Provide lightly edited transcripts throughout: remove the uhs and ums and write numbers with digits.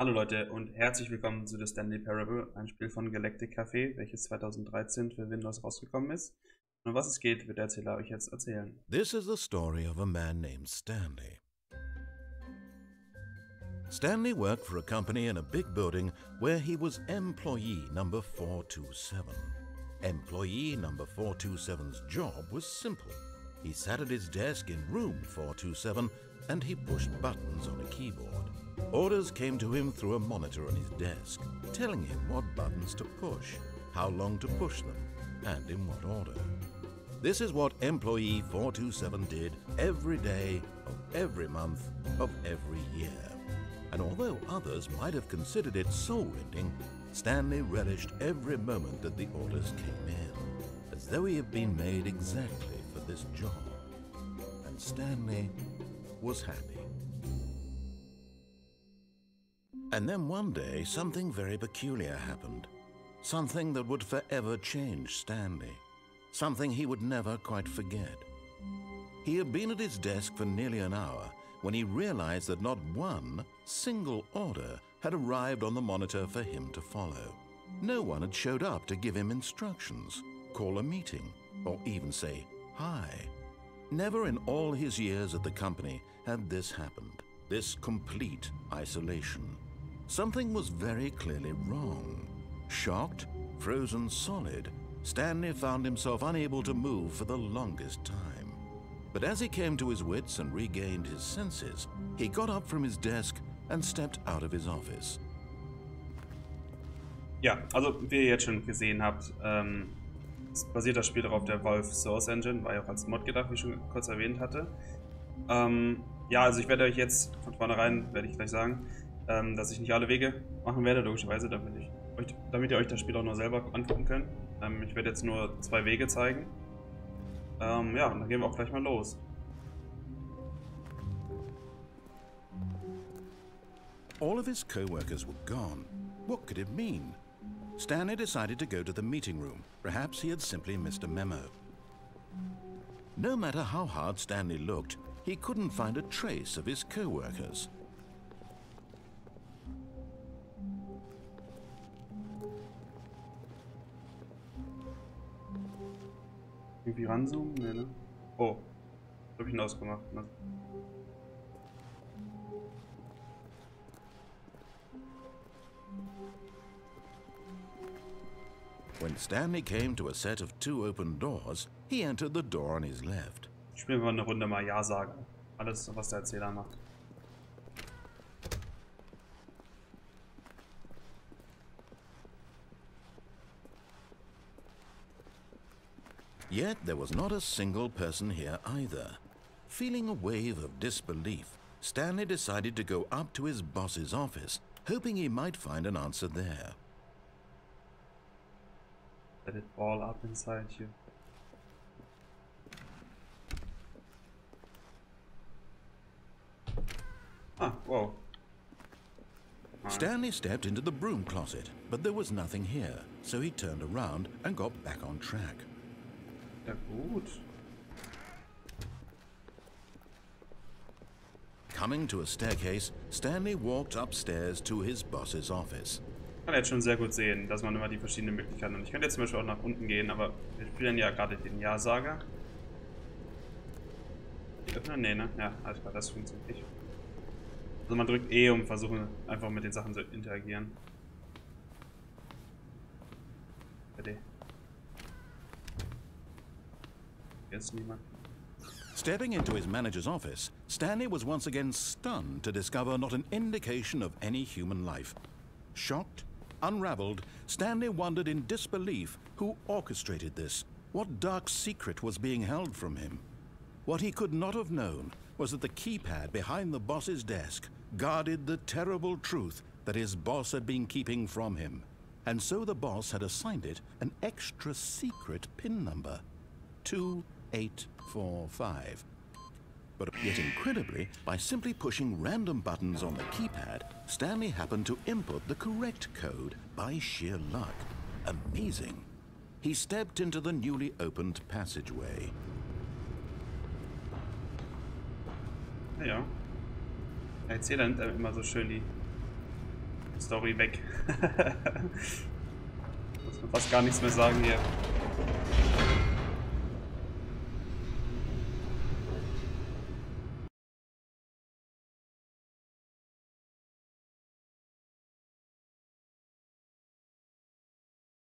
Hallo Leute und herzlich willkommen zu The Stanley Parable, ein Spiel von Galactic, welches 2013 für Windows rausgekommen ist. Und um was es geht, wird der Erzähler euch jetzt erzählen. This is the story of a man named Stanley. Stanley worked for a company in a big building where he was employee number 427. Employee number 427's job was simple. He sat at his desk in room 427 and he pushed buttons on a keyboard. Orders came to him through a monitor on his desk, telling him what buttons to push, how long to push them, and in what order. This is what employee 427 did every day of every month of every year. And although others might have considered it soul-rending, Stanley relished every moment that the orders came in, as though he had been made exactly for this job. And Stanley was happy. And then one day, something very peculiar happened. Something that would forever change Stanley. Something he would never quite forget. He had been at his desk for nearly an hour when he realized that not one single order had arrived on the monitor for him to follow. No one had showed up to give him instructions, call a meeting, or even say hi. Never in all his years at the company had this happened, this complete isolation. Something was very clearly wrong. Shocked, frozen solid, Stanley found himself unable to move for the longest time. But as he came to his wits and regained his senses, he got up from his desk and stepped out of his office. Ja, also wie ihr jetzt schon gesehen habt, basiert das Spiel darauf der Valve Source Engine, war ja auch als Mod gedacht, wie ich schon kurz erwähnt hatte. Ja, also ich werde euch jetzt von vornherein, werde ich gleich sagen, dass ich nicht alle Wege machen werde, logischerweise, damit ihr euch das Spiel auch nur selber angucken könnt. Ich werde jetzt nur 2 Wege zeigen. Ja, und dann gehen wir auch gleich mal los. All of his co-workers were gone. What could it mean? Stanley decided to go to the meeting room. Perhaps he had simply missed a memo. No matter how hard Stanley looked, he couldn't find a trace of his co-workers. Irgendwie ranzoomen? Nee, ne? Oh, hab ich ihn ausgemacht. Ne? When Stanley came to a set of 2 open doors, he entered the door on his left. Spielen wir eine Runde mal Ja sagen. Alles, was der Erzähler macht. Yet there was not a single person here either. Feeling a wave of disbelief, Stanley decided to go up to his boss's office, hoping he might find an answer there. Let it ball up inside you. Ah, whoa. Stanley stepped into the broom closet, but there was nothing here, so he turned around and got back on track. Ja, gut. Coming to a staircase, Stanley walked upstairs to his boss's office. Ich kann jetzt schon sehr gut sehen, dass man immer die verschiedenen Möglichkeiten hat. Ich könnte jetzt zum Beispiel auch nach unten gehen, aber wir spielen ja gerade den Ja-Sager. Die öffnen? Nee, ne? Ja, alles klar, das funktioniert nicht. Also man drückt E, um versuchen einfach mit den Sachen zu interagieren. Bitte. Hier ist niemand. Stepping into his manager's office, Stanley was once again stunned to discover not an indication of any human life. Shocked, unraveled, Stanley wondered in disbelief who orchestrated this, what dark secret was being held from him. What he could not have known was that the keypad behind the boss's desk guarded the terrible truth that his boss had been keeping from him. And so the boss had assigned it an extra secret PIN number, 2845. But yet incredibly, by simply pushing random buttons on the keypad, Stanley happened to input the correct code by sheer luck. Amazing. He stepped into the newly opened passageway. Ja. Der Erzähler nimmt immer so schön Story weg. Muss man fast gar nichts mehr sagen hier.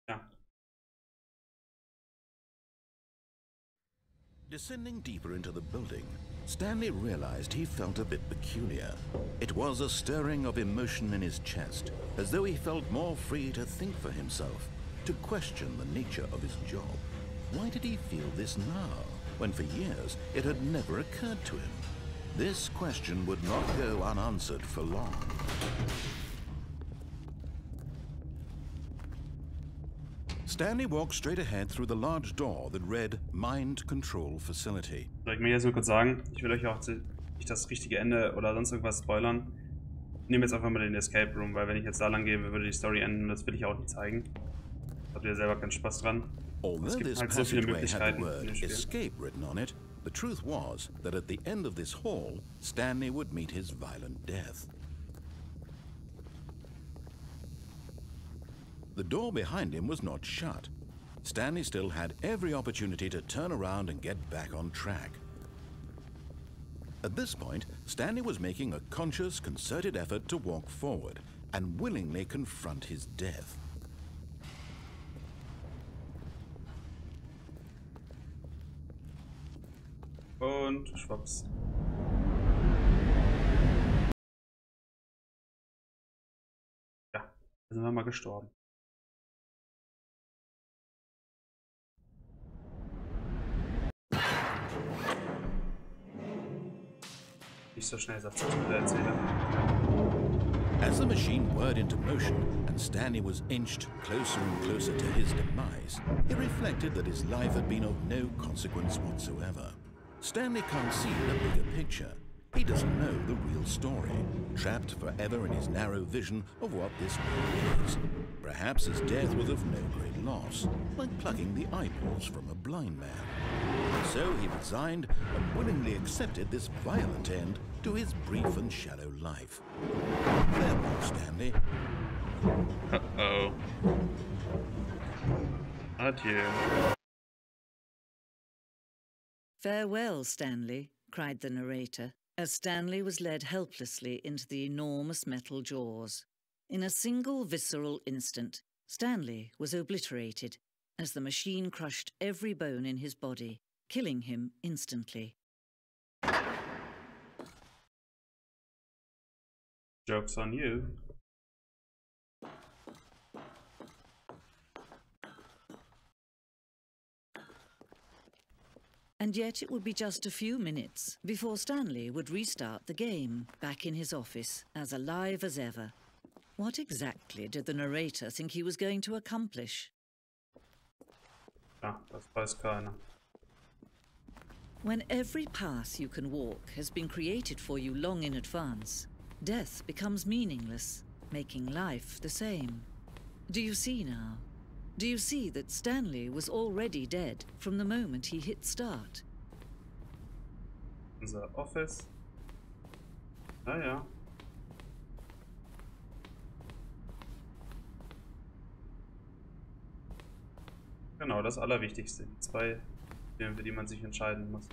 Ja. Descending deeper into the building, Stanley realized he felt a bit peculiar. It was a stirring of emotion in his chest, as though he felt more free to think for himself, to question the nature of his job. Why did he feel this now, when for years it had never occurred to him? This question would not go unanswered for long. Stanley walked straight ahead through the large door that read Mind Control Facility. Soll ich mir jetzt nur kurz sagen, ich will euch auch nicht das richtige Ende oder sonst irgendwas spoilern. Ich nehme jetzt einfach mal den Escape Room, weil wenn ich jetzt da lang gehe, würde die Story enden und das will ich auch nicht zeigen. Habt ihr selber keinen Spaß dran. Es gibt halt so viele Möglichkeiten in dem Spiel. Escape written on it. The truth was that at the end of this hall, Stanley would meet his violent death. The door behind him was not shut. Stanley still had every opportunity to turn around and get back on track. At this point, Stanley was making a conscious, concerted effort to walk forward and willingly confront his death. Und schwupps. Ja, da sind wir mal gestorben. Nicht so schnell, sagt der Erzähler. As the machine whirred into motion and Stanley was inched closer and closer to his demise, he reflected that his life had been of no consequence whatsoever. Stanley can't see the bigger picture. He doesn't know the real story, trapped forever in his narrow vision of what this world is. Perhaps his death was of no great loss, like plucking the eyeballs from a blind man. So he resigned and willingly accepted this violent end to his brief and shallow life. Farewell, Stanley. Uh-oh. Adieu. Farewell, Stanley, cried the narrator, as Stanley was led helplessly into the enormous metal jaws. In a single visceral instant, Stanley was obliterated as the machine crushed every bone in his body, killing him instantly. Joke's on you. And yet it would be just a few minutes before Stanley would restart the game, back in his office, as alive as ever. What exactly did the narrator think he was going to accomplish? Ja, das weiß keiner. When every path you can walk has been created for you long in advance, death becomes meaningless, making life the same. Do you see now? Do you see that Stanley was already dead from the moment he hit start? Unser Office. Naja. Genau, das Allerwichtigste. Die zwei Filme, für die man sich entscheiden muss.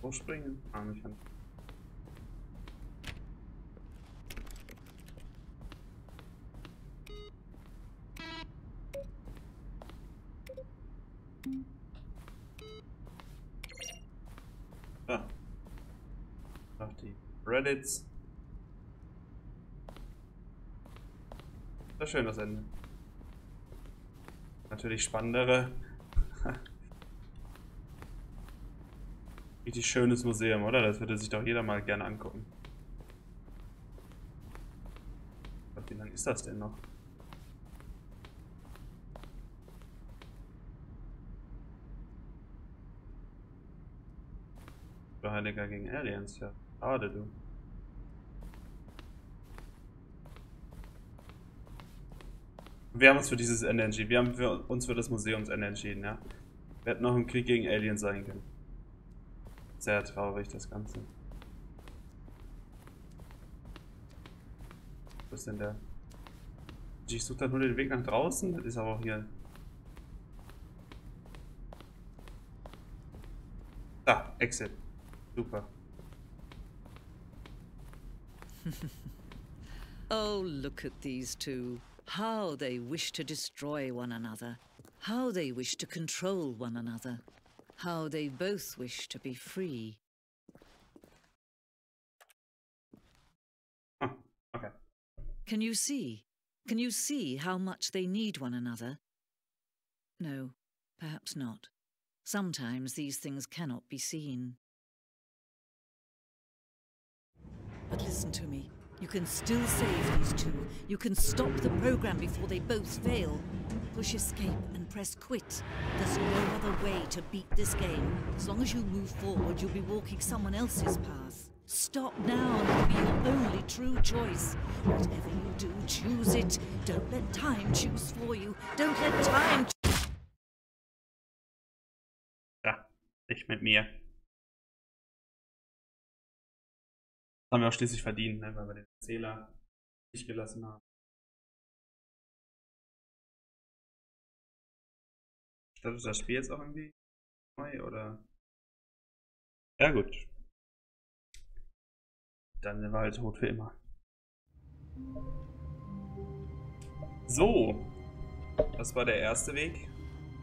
Hochspringen? Ah, mich kann. Ah. Noch die Credits. Sehr schön das Ende. Natürlich spannendere. Richtig schönes Museum, oder? Das würde sich doch jeder mal gerne angucken. Wie lange ist das denn noch? Heiliger gegen Aliens, ja. Gerade du. Wir haben uns für dieses Ende entschieden. Wir haben uns für das Museumsende entschieden, ja. Wir hätten noch im Krieg gegen Aliens sein können. Sehr traurig, das Ganze. Wo ist denn der? Ich suche da nur den Weg nach draußen. Das ist aber auch hier. Da, Exit. Super. Oh, look at these two. How they wish to destroy one another. How they wish to control one another. How they both wish to be free. Oh, okay. Can you see? Can you see how much they need one another? No, perhaps not. Sometimes these things cannot be seen. But listen to me. You can still save these two. You can stop the program before they both fail. Push escape and press quit. There's no other way to beat this game. As long as you move forward, you'll be walking someone else's path. Stop now and it'll be your only true choice. Whatever you do, choose it. Don't let time choose for you. Don't let time... Ja, ich mit mir. Haben wir auch schließlich verdient, ne, weil wir den Erzähler nicht gelassen haben. Startet das Spiel jetzt auch irgendwie neu, oder? Ja gut. Dann sind wir halt tot für immer. So. Das war der erste Weg.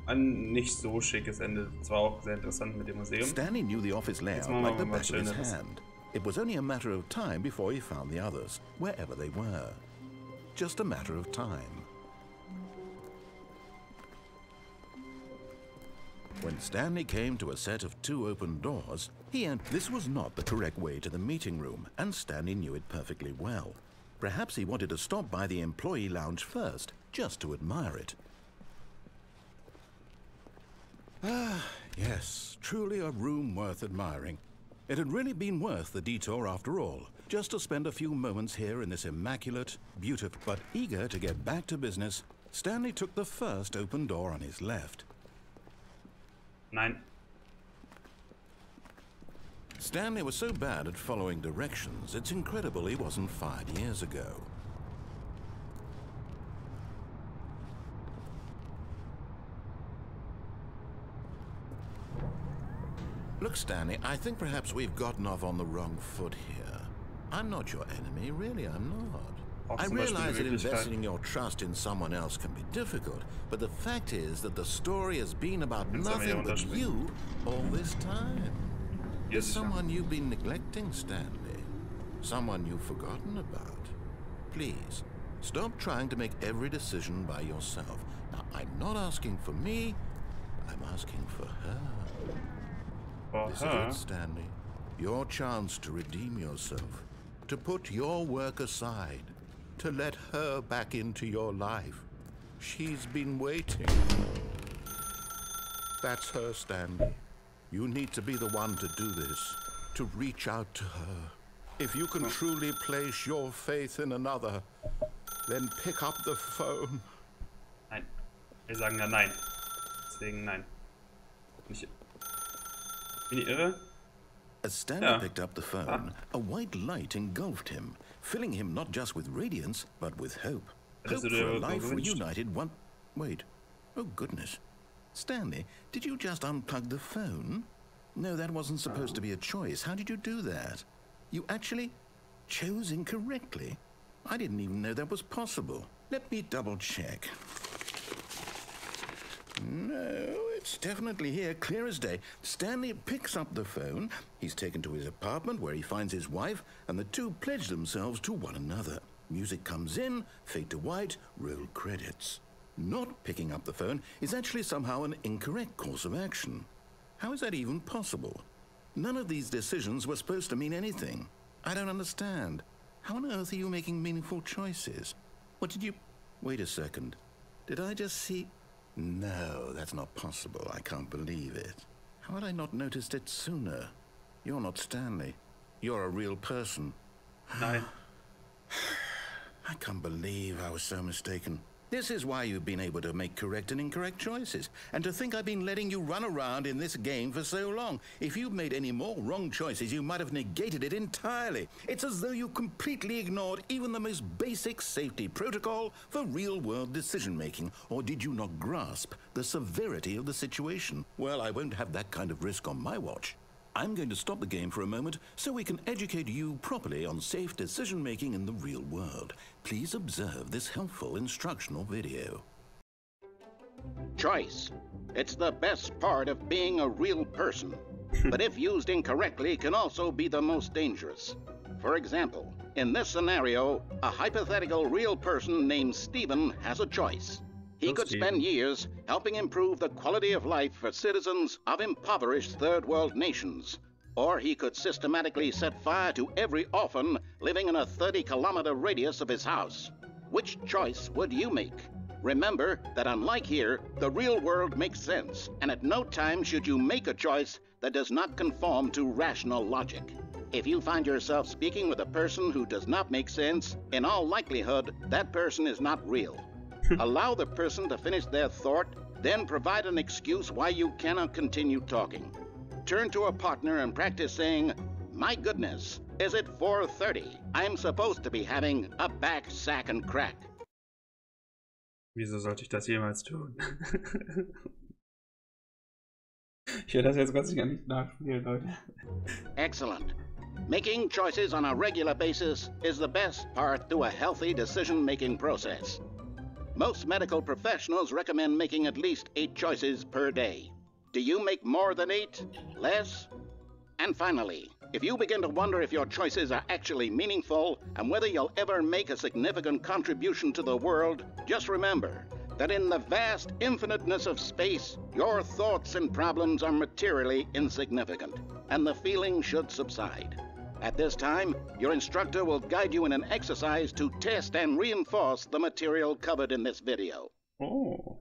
Ein nicht so schickes Ende. Zwar auch sehr interessant mit dem Museum. Stanley knew the office layout like the back of his hand. It was only a matter of time before he found the others, wherever they were. Just a matter of time. When Stanley came to a set of 2 open doors, this was not the correct way to the meeting room, and Stanley knew it perfectly well. Perhaps he wanted to stop by the employee lounge first, just to admire it. Ah, yes, truly a room worth admiring. It had really been worth the detour after all, just to spend a few moments here in this immaculate, beautiful, but eager to get back to business. Stanley took the first open door on his left. Nein. Stanley was so bad at following directions, it's incredible he wasn't fired years ago. Look, Stanley, I think perhaps we've gotten off on the wrong foot here. I'm not your enemy, really, I'm not. I realize that investing your trust in someone else can be difficult, but the fact is that the story has been about nothing but you all this time. There's someone you've been neglecting, Stanley. Someone you've forgotten about. Please, stop trying to make every decision by yourself. Now, I'm not asking for me, I'm asking for her. This is it, Stanley. Your chance to redeem yourself, to put your work aside, to let her back into your life. She's been waiting. That's her, Stanley. You need to be the one to do this, to reach out to her. If you can truly place your faith in another, then pick up the phone. Nein. Wir sagen ja nein. Deswegen nein. Bin ich irre? As Stanley picked up the phone, a white light engulfed him, filling him not just with radiance, but with hope. Hope for a life reunited one... Wait. Oh, goodness. Stanley, did you just unplug the phone? No, that wasn't supposed to be a choice. How did you do that? You actually chose incorrectly. I didn't even know that was possible. Let me double check. No, it's definitely here, clear as day. Stanley picks up the phone. He's taken to his apartment where he finds his wife, and the two pledge themselves to one another. Music comes in, fade to white, roll credits. Not picking up the phone is actually somehow an incorrect course of action. How is that even possible? None of these decisions were supposed to mean anything. I don't understand. How on earth are you making meaningful choices? What did you... Wait a second. Did I just see... No, that's not possible. I can't believe it. How had I not noticed it sooner? You're not Stanley. You're a real person. Nein. I can't believe I was so mistaken. This is why you've been able to make correct and incorrect choices. And to think I've been letting you run around in this game for so long. If you'd made any more wrong choices, you might have negated it entirely. It's as though you completely ignored even the most basic safety protocol for real-world decision-making. Or did you not grasp the severity of the situation? Well, I won't have that kind of risk on my watch. I'm going to stop the game for a moment so we can educate you properly on safe decision-making in the real world. Please observe this helpful instructional video. Choice. It's the best part of being a real person. But if used incorrectly, can also be the most dangerous. For example, in this scenario, a hypothetical real person named Stephen has a choice. He could spend years helping improve the quality of life for citizens of impoverished third world nations. Or he could systematically set fire to every orphan living in a 30-kilometer radius of his house. Which choice would you make? Remember that unlike here, the real world makes sense, and at no time should you make a choice that does not conform to rational logic. If you find yourself speaking with a person who does not make sense, in all likelihood, that person is not real. Allow the person to finish their thought, then provide an excuse why you cannot continue talking. Turn to a partner and practice saying, "My goodness, is it 4:30? I'm supposed to be having a back, sack and crack." Wieso sollte ich das jemals tun? Ich werde das jetzt ganz sicher nicht nachspielen, Leute. Excellent. Making choices on a regular basis is the best part to a healthy decision-making process. Most medical professionals recommend making at least 8 choices per day. Do you make more than 8? Less? And finally, if you begin to wonder if your choices are actually meaningful and whether you'll ever make a significant contribution to the world, just remember that in the vast infiniteness of space, your thoughts and problems are materially insignificant, and the feeling should subside. At this time, your instructor will guide you in an exercise to test and reinforce the material covered in this video. Oh.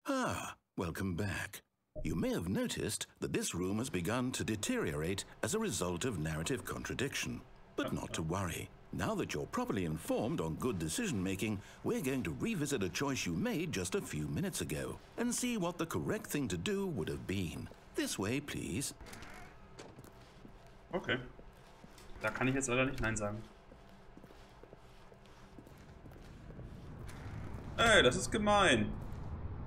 Ah, welcome back. You may have noticed that this room has begun to deteriorate as a result of narrative contradiction. But not to worry. Now that you're properly informed on good decision-making, we're going to revisit a choice you made just a few minutes ago and see what the correct thing to do would have been. This way, please. Okay. Da kann ich jetzt leider nicht Nein sagen. Ey, das ist gemein.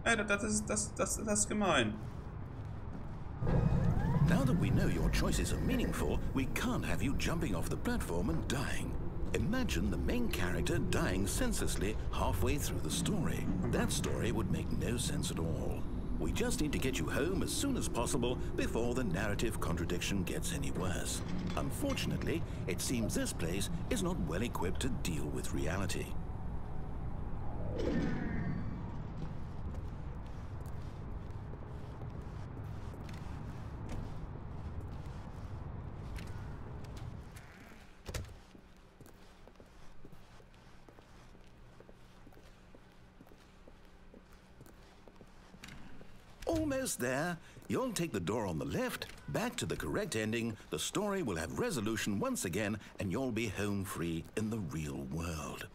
Ey, das ist gemein. Now that we know your choices are meaningful, we can't have you jumping off the platform and dying. Imagine the main character dying senselessly halfway through the story. That story would make no sense at all. We just need to get you home as soon as possible before the narrative contradiction gets any worse. Unfortunately, it seems this place is not well equipped to deal with reality. Almost there. You'll take the door on the left, back to the correct ending, the story will have resolution once again, and you'll be home free in the real world.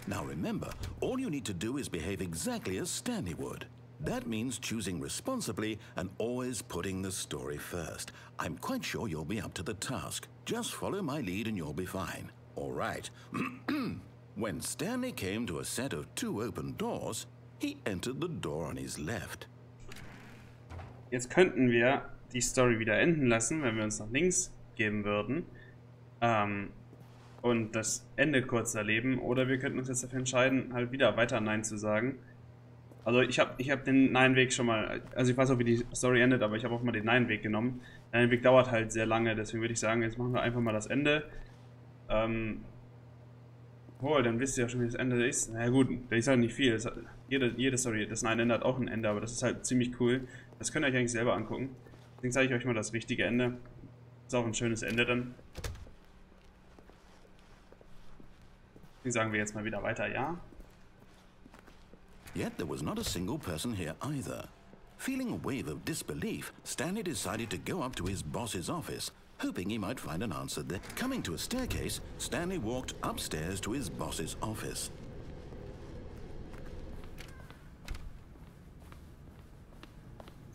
Now remember, all you need to do is behave exactly as Stanley would. That means choosing responsibly and always putting the story first. I'm quite sure you'll be up to the task. Just follow my lead and you'll be fine. All right. When Stanley came to a set of 2 open doors, he entered the door on his left. Jetzt könnten wir die Story wieder enden lassen, wenn wir uns nach links geben würden und das Ende kurz erleben, oder wir könnten uns jetzt dafür entscheiden, halt wieder weiter Nein zu sagen. Also ich hab den Nein-Weg schon mal, also ich weiß auch, wie die Story endet, aber ich habe auch mal den Nein-Weg genommen. Der Nein-Weg dauert halt sehr lange, deswegen würde ich sagen, jetzt machen wir einfach mal das Ende. Dann wisst ihr ja schon, wie das Ende ist. Na gut, da ist halt nicht viel. Jede Story, das Nein-Ende hat auch ein Ende, aber das ist halt ziemlich cool. Das könnt ihr euch eigentlich selber angucken. Deswegen zeige ich euch mal das richtige Ende. Ist auch ein schönes Ende dann. Deswegen sagen wir jetzt mal wieder weiter, ja? Yet there was not a single person here either. Feeling a wave of disbelief, Stanley decided to go up to his boss's office, hoping he might find an answer there. Coming to a staircase, Stanley walked upstairs to his boss's office.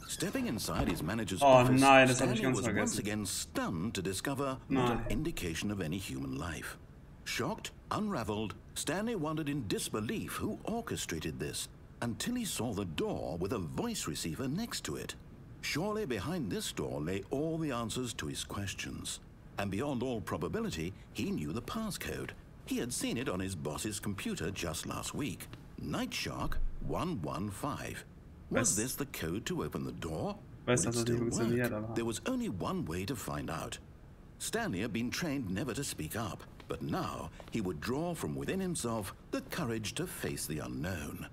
Stepping inside his manager's office, Stanley was once again stunned to discover not an indication of any human life. Shocked, unraveled, Stanley wondered in disbelief who orchestrated this, until he saw the door with a voice receiver next to it. Surely behind this door lay all the answers to his questions. And beyond all probability, he knew the passcode. He had seen it on his boss's computer just last week. Night Shark 115. Was this the code to open the door? Would it still work? There was only one way to find out. Stanley had been trained never to speak up, but now he would draw from within himself the courage to face the unknown.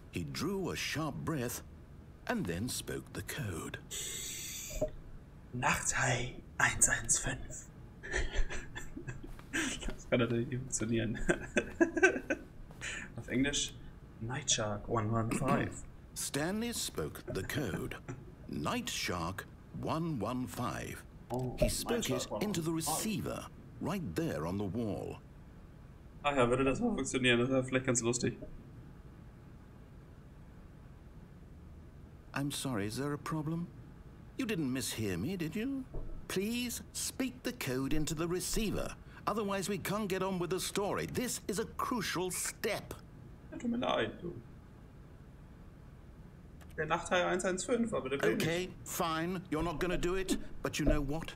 He drew a sharp breath and then spoke the code. Nachteil 115. Das kann natürlich nicht funktionieren. Auf Englisch, Night Shark 115. Stanley spoke the code. Night Shark 115. He spoke it into the receiver, right there on the wall. Ach ja, würde das mal funktionieren, das wäre vielleicht ganz lustig. I'm sorry, is there a problem? You didn't mishear me, did you? Please speak the code into the receiver. Otherwise we can't get on with the story. This is a crucial step. Ja, tut mir leid, du. Der Nachteil 115, aber der will Okay, fine, you're not gonna do it, but you know what?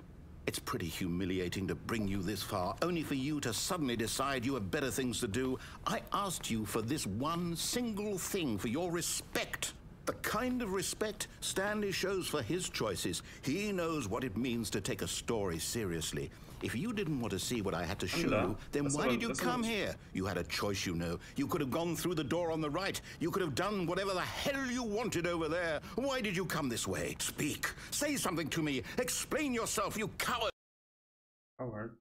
It's pretty humiliating to bring you this far, only for you to suddenly decide you have better things to do. I asked you for this one single thing, for your respect. The kind of respect Stanley shows for his choices. He knows what it means to take a story seriously. If you didn't want to see what I had to show you, then why did you come here? You had a choice, you know. You could have gone through the door on the right. You could have done whatever the hell you wanted over there. Why did you come this way? Speak. Say something to me. Explain yourself, you coward. Coward.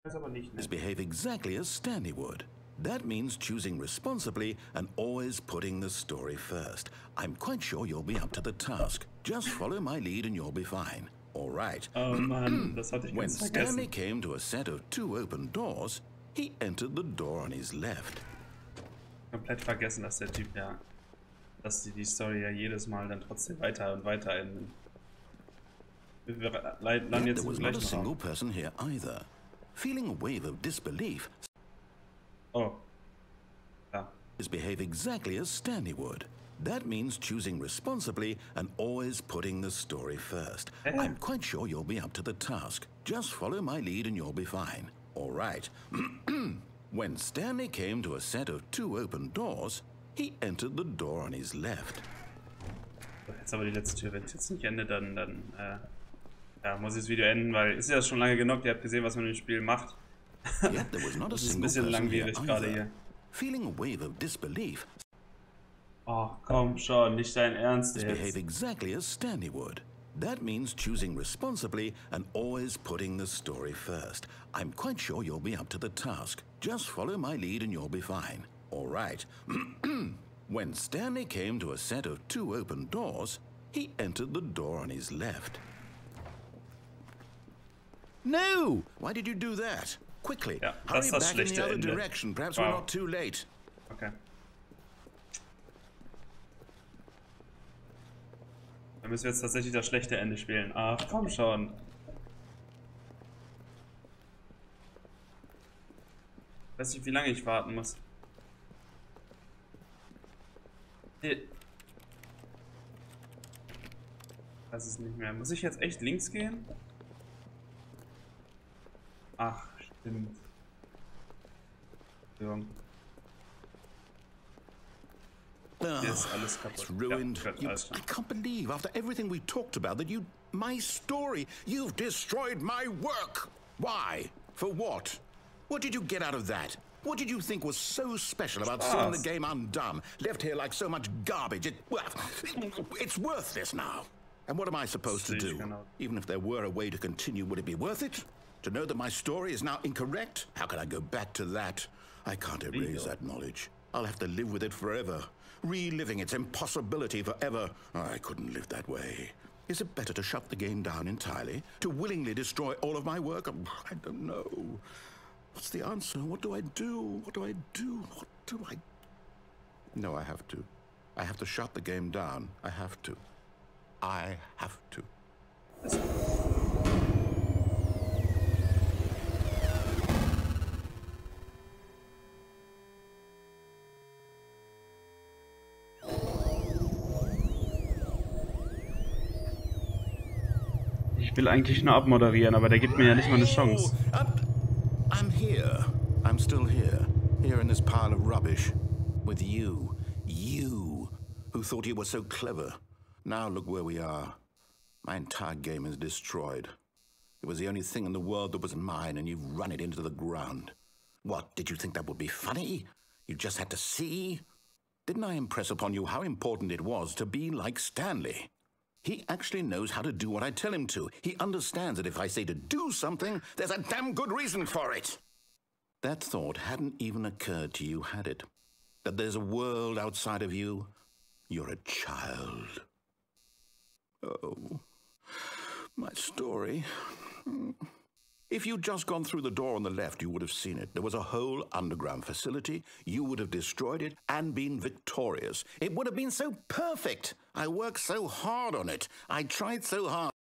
Das aber nicht, ne? Behave exactly as Stanley would. That means choosing responsibly and always putting the story first. I'm quite sure you'll be up to the task. Just follow my lead and you'll be fine. All right. Oh Mann, das hatte ich When ganz vergessen. Stanley came to a set of 2 open doors, he entered the door on his left. Komplett vergessen, dass der Typ ja, dass die Story ja jedes Mal dann trotzdem weiter und weiter enden. Wir landen jetzt There im was not a gleichen single Raum. person here either. Feeling a wave of disbelief, Oh. Ja. behave exactly as Stanley would. That means choosing responsibly and always putting the story first. I'm quite sure you'll be up to the task. Just follow my lead and you'll be fine. All right. When Stanley came to a set of 2 open doors, he entered the door on his left. Jetzt aber die letzte Tür. Wenn es jetzt nicht endet, dann ja, muss ich das Video enden, weil es ist ja schon lange genug. Ihr habt gesehen, was man im Spiel macht. Yet there was not a Das ist ein single bisschen person here langwierig gerade either. hier. Feeling a wave of disbelief, Oh, komm schon, nicht dein Ernst behave jetzt. exactly as Stanley would. That means choosing responsibly and always putting the story first. I'm quite sure you'll be up to the task. Just follow my lead and you'll be fine. All right. When Stanley came to a set of 2 open doors, he entered the door on his left. No! Why did you do that? Quickly, Ja, das hurry ist das back in the schlechte other Ende. direction. Perhaps Wow. we're not too late. Okay. Dann müssen wir jetzt tatsächlich das schlechte Ende spielen. Ach, komm schon. Ich weiß nicht, wie lange ich warten muss. Ich weiß es nicht mehr. Muss ich jetzt echt links gehen? Ach, stimmt. Entschuldigung. Hier ist alles kaputt. It's ruined. Ja, gut, alles I klar. can't believe, after everything we talked about, that you... My story! You've destroyed my work! Why? For what? What did you get out of that? What did you think was so special about seeing the game undone? Left here like so much garbage. It's worthless now. And what am I supposed to do? Even if there were a way to continue, would it be worth it? To know that my story is now incorrect? How can I go back to that? I can't erase that knowledge. I'll have to live with it forever. Reliving its impossibility forever. I couldn't live that way. Is it better to shut the game down entirely? To willingly destroy all of my work? I don't know. What's the answer? What do I do? What do I do? What do I... No, I have to. I have to shut the game down. I have to. I have to. Ich will eigentlich nur abmoderieren, aber der gibt mir ja nicht mal eine Chance. I'm here. I'm still here. Here in this pile of rubbish. With you. You. Who thought you were so clever. Now look where we are. My entire game is destroyed. It was the only thing in the world that was mine, and you've run it into the ground. What, did you think that would be funny? You just had to see? Didn't I impress upon you how important it was to be like Stanley? He actually knows how to do what I tell him to. He understands that if I say to do something, there's a damn good reason for it. That thought hadn't even occurred to you, had it? That there's a world outside of you? You're a child. Oh, my story. If you'd just gone through the door on the left, you would have seen it. There was a whole underground facility. You would have destroyed it and been victorious. It would have been so perfect. I worked so hard on it. I tried so hard.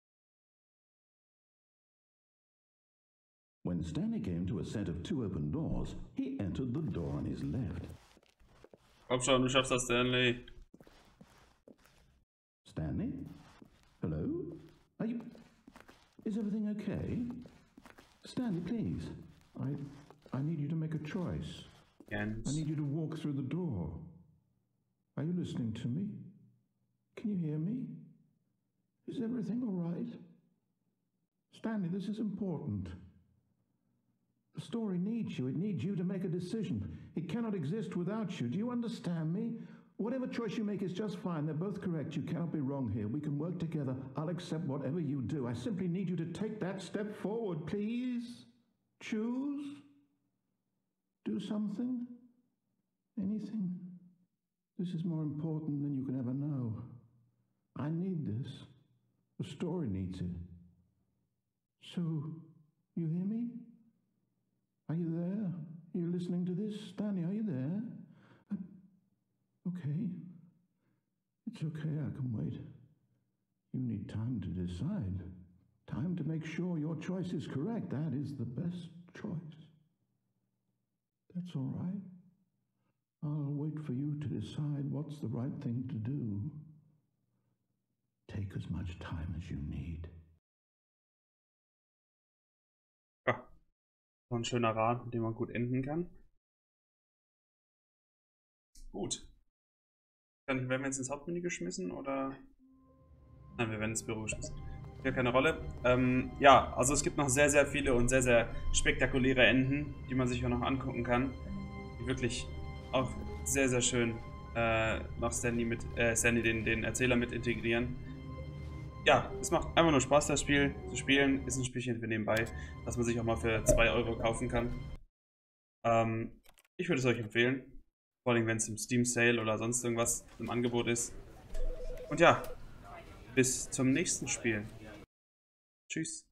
When Stanley came to a set of 2 open doors, he entered the door on his left. Komm schon, du schaffst das, Stanley. Stanley? Hello? Are you... Is everything okay? Stanley, please. I need you to make a choice. Yes. I need you to walk through the door. Are you listening to me? Can you hear me? Is everything all right? Stanley, this is important. The story needs you. It needs you to make a decision. It cannot exist without you. Do you understand me? Whatever choice you make is just fine. They're both correct. You cannot be wrong here. We can work together. I'll accept whatever you do. I simply need you to take that step forward, please. Choose. Do something. Anything. This is more important than you can ever know. I need this. The story needs it. So, you hear me? Are you there? Are you listening to this? Stanley, are you there? Okay. It's okay, I can wait. You need time to decide. Time to make sure your choice is correct. That is the best choice. That's all right. I'll wait for you to decide what's the right thing to do. Take as much time as you need. Ja, war ein schöner Rat, mit dem man gut enden kann. Gut. Werden wir jetzt ins Hauptmenü geschmissen oder? Nein, wir werden ins Büro geschmissen. Spielt keine Rolle. Ja, also es gibt noch sehr, sehr viele und sehr, sehr spektakuläre Enden, die man sich auch noch angucken kann. Die wirklich auch sehr, sehr schön noch Stanley den Erzähler mit integrieren. Ja, es macht einfach nur Spaß, das Spiel zu spielen. Ist ein Spielchen für nebenbei, das man sich auch mal für 2 € kaufen kann. Ich würde es euch empfehlen. Vor allem, wenn es im Steam Sale oder sonst irgendwas im Angebot ist. Und ja, bis zum nächsten Spiel. Tschüss.